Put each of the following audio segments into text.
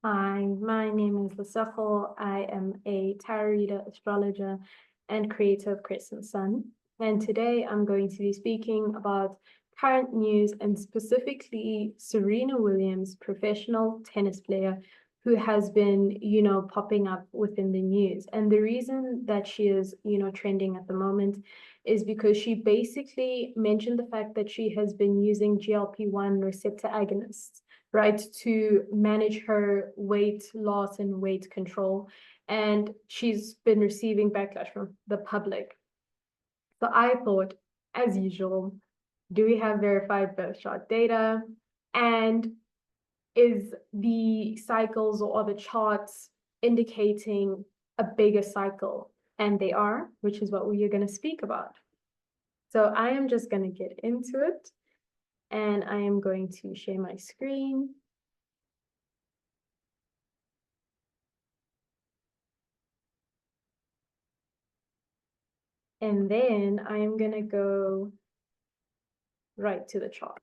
Hi, my name is Lesego. I am a tarot reader, astrologer, and creator of Crescent Sun. And today I'm going to be speaking about current news and specifically Serena Williams, professional tennis player who has been, popping up within the news. And the reason that she is, trending at the moment is because she basically mentioned the fact that she has been using GLP-1 receptor agonists, right, to manage her weight loss and weight control. And she's been receiving backlash from the public. So I thought, as usual, do we have verified birth chart data? And is the cycles or the charts indicating a bigger cycle? And they are, which is what we are going to speak about. So I am just going to get into it. And I am going to share my screen. And then I am going to go right to the chart.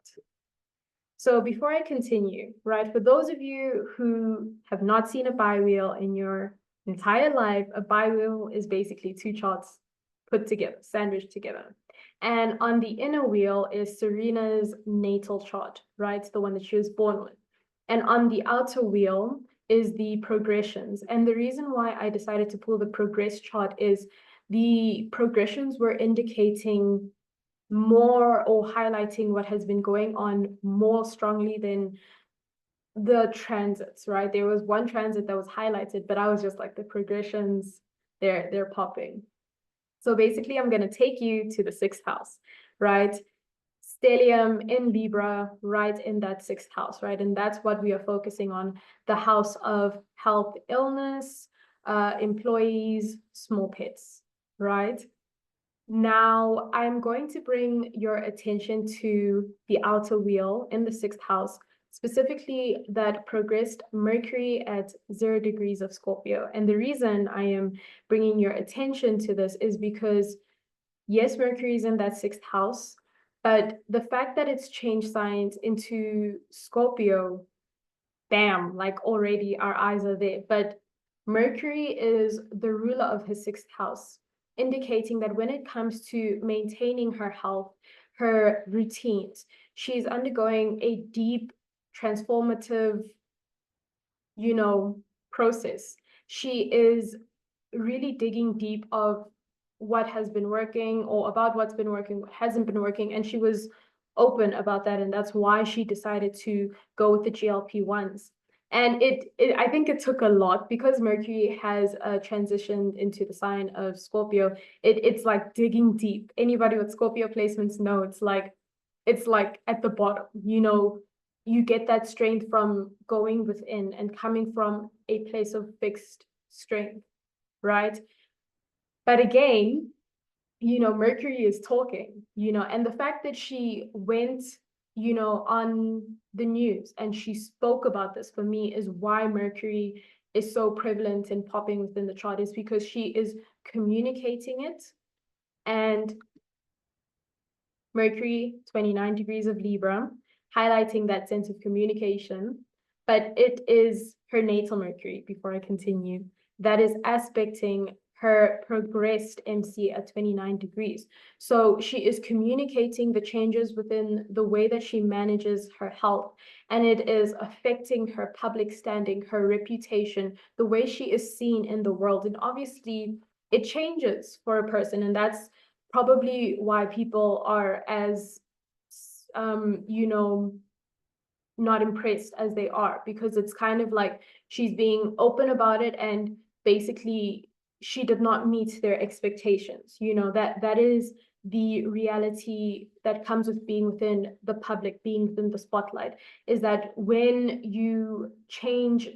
So before I continue, right, for those of you who have not seen a bi-wheel in your entire life, a bi-wheel is basically two charts put together, sandwiched together. And on the inner wheel is Serena's natal chart, right, the one that she was born with. And on the outer wheel is the progressions. And the reason why I decided to pull the progress chart is the progressions were indicating more or highlighting what has been going on more strongly than the transits, right? There was one transit that was highlighted, but I was just like, the progressions, they're popping. So basically, I'm going to take you to the sixth house, right? Stellium in Libra, right in that sixth house, right? And that's what we are focusing on, the house of health, illness, employees, small pets, right? Now, I'm going to bring your attention to the outer wheel in the sixth house, specifically that progressed Mercury at 0 degrees of Scorpio. And the reason I am bringing your attention to this is because, yes, Mercury is in that sixth house, but the fact that it's changed signs into Scorpio, bam, like already our eyes are there. But Mercury is the ruler of his sixth house, indicating that when it comes to maintaining her health, her routines, she's undergoing a deep transformative, process. She is really digging deep of what has been working or about what's been working, what hasn't been working. And she was open about that. And that's why she decided to go with the GLP-1s. And I think it took a lot because Mercury has transitioned into the sign of Scorpio. It's like digging deep. Anybody with Scorpio placements know it's like at the bottom, you get that strength from going within and coming from a place of fixed strength, right? But again, Mercury is talking, and the fact that she went, on the news and she spoke about this for me is why Mercury is so prevalent and popping within the chart, is because she is communicating it. And Mercury, 29 degrees of Libra, highlighting that sense of communication. But it is her natal Mercury, before I continue, that is aspecting her progressed MC at 29 degrees. So she is communicating the changes within the way that she manages her health, and it is affecting her public standing, her reputation, the way she is seen in the world. And obviously, it changes for a person, and that's probably why people are as, not impressed as they are, because it's kind of like she's being open about it, and basically she did not meet their expectations. That is the reality that comes with being within the public, being within the spotlight, is that when you change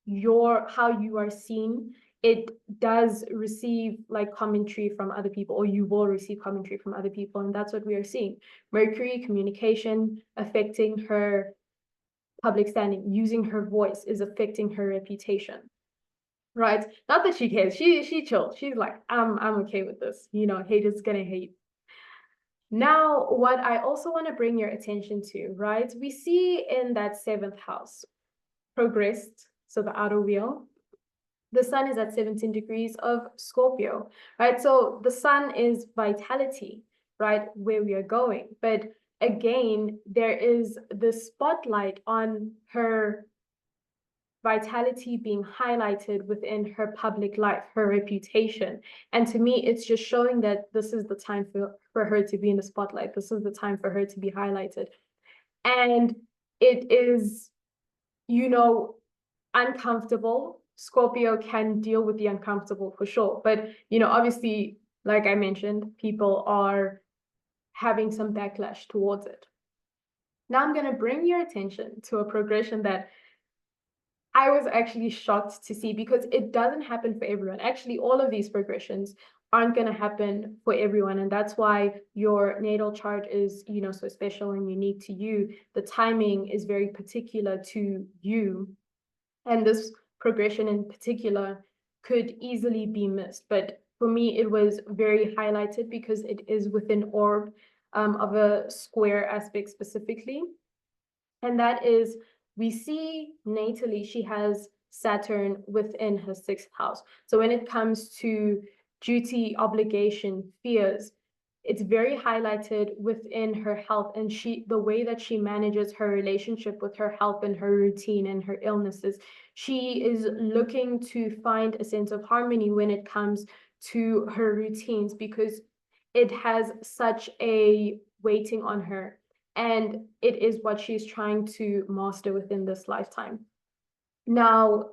how you are seen, it does receive like commentary from other people, or you will receive commentary from other people. And that's what we are seeing. Mercury communication affecting her public standing, using her voice is affecting her reputation, right? Not that she cares. She chilled. She's like, I'm okay with this. Haters gonna hate. Now, what I also want to bring your attention to, right? We see in that seventh house, progressed so the outer wheel, the sun is at 17 degrees of Scorpio, right? So the sun is vitality, right? Where we are going. But again, there is the spotlight on her vitality being highlighted within her public life, her reputation. And to me, it's just showing that this is the time for her to be in the spotlight. This is the time for her to be highlighted. And it is, uncomfortable. Scorpio can deal with the uncomfortable for sure. But, obviously, like I mentioned, people are having some backlash towards it. Now I'm going to bring your attention to a progression that I was actually shocked to see, because it doesn't happen for everyone. Actually, all of these progressions aren't going to happen for everyone. And that's why your natal chart is, so special and unique to you. The timing is very particular to you. And this progression in particular could easily be missed. But for me, it was very highlighted because it is within orb of a square aspect specifically. And that is, we see natally she has Saturn within her sixth house. So when it comes to duty, obligation, fears, it's very highlighted within her health, and the way that she manages her relationship with her health and her routine and her illnesses. She is looking to find a sense of harmony when it comes to her routines, because it has such a weighting on her, and it is what she's trying to master within this lifetime. Now,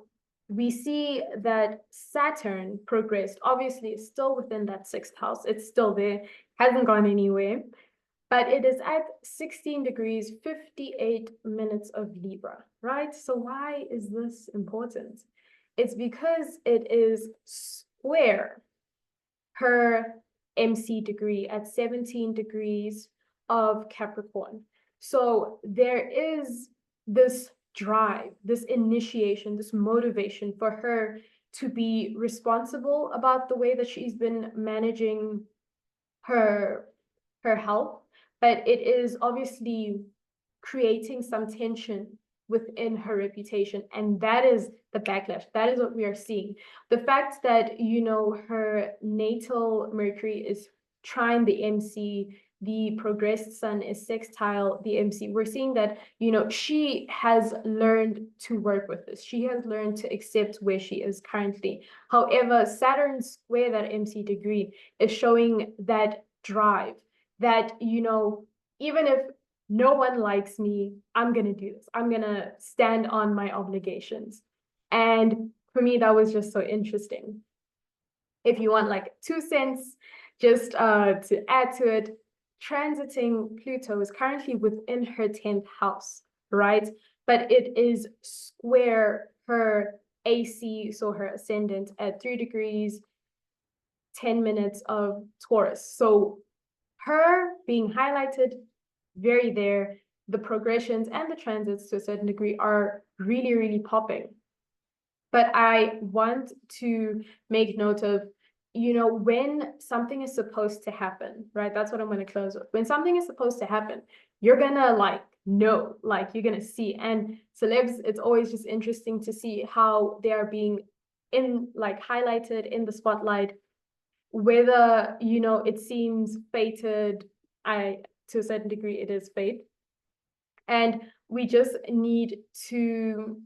we see that Saturn progressed. Obviously, it's still within that sixth house. It's still there, hasn't gone anywhere. But it is at 16 degrees, 58 minutes of Libra, right? So why is this important? It's because it is square her MC degree at 17 degrees of Capricorn. So there is this drive, this initiation, this motivation for her to be responsible about the way that she's been managing her health, but it is obviously creating some tension within her reputation, and that is the backlash. That is what we are seeing. The fact that her natal Mercury is trine the MC, the progressed sun is sextile the MC. We're seeing that she has learned to work with this. She has learned to accept where she is currently. However, Saturn square that MC degree is showing that drive, that even if no one likes me, I'm going to do this. I'm going to stand on my obligations. And for me, that was just so interesting. If you want like 2 cents, just to add to it, transiting Pluto is currently within her 10th house, right? But it is square her AC, so her ascendant, at 3 degrees, 10 minutes of Taurus. So her being highlighted, very there. The progressions and the transits to a certain degree are really, really popping. But I want to make note of, when something is supposed to happen, right? That's what I'm going to close with. When something is supposed to happen, you're going to know, you're going to see. And celebs, it's always just interesting to see how they are being highlighted in the spotlight, whether, it seems fated. To a certain degree, it is fate. And we just need to,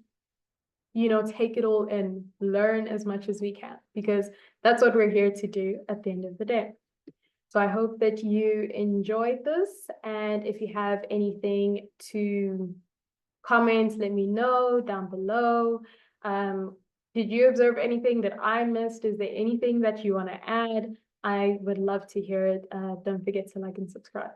take it all and learn as much as we can, because that's what we're here to do at the end of the day. So I hope that you enjoyed this. And if you have anything to comment, let me know down below. Did you observe anything that I missed? Is there anything that you want to add? I would love to hear it. Don't forget to like and subscribe.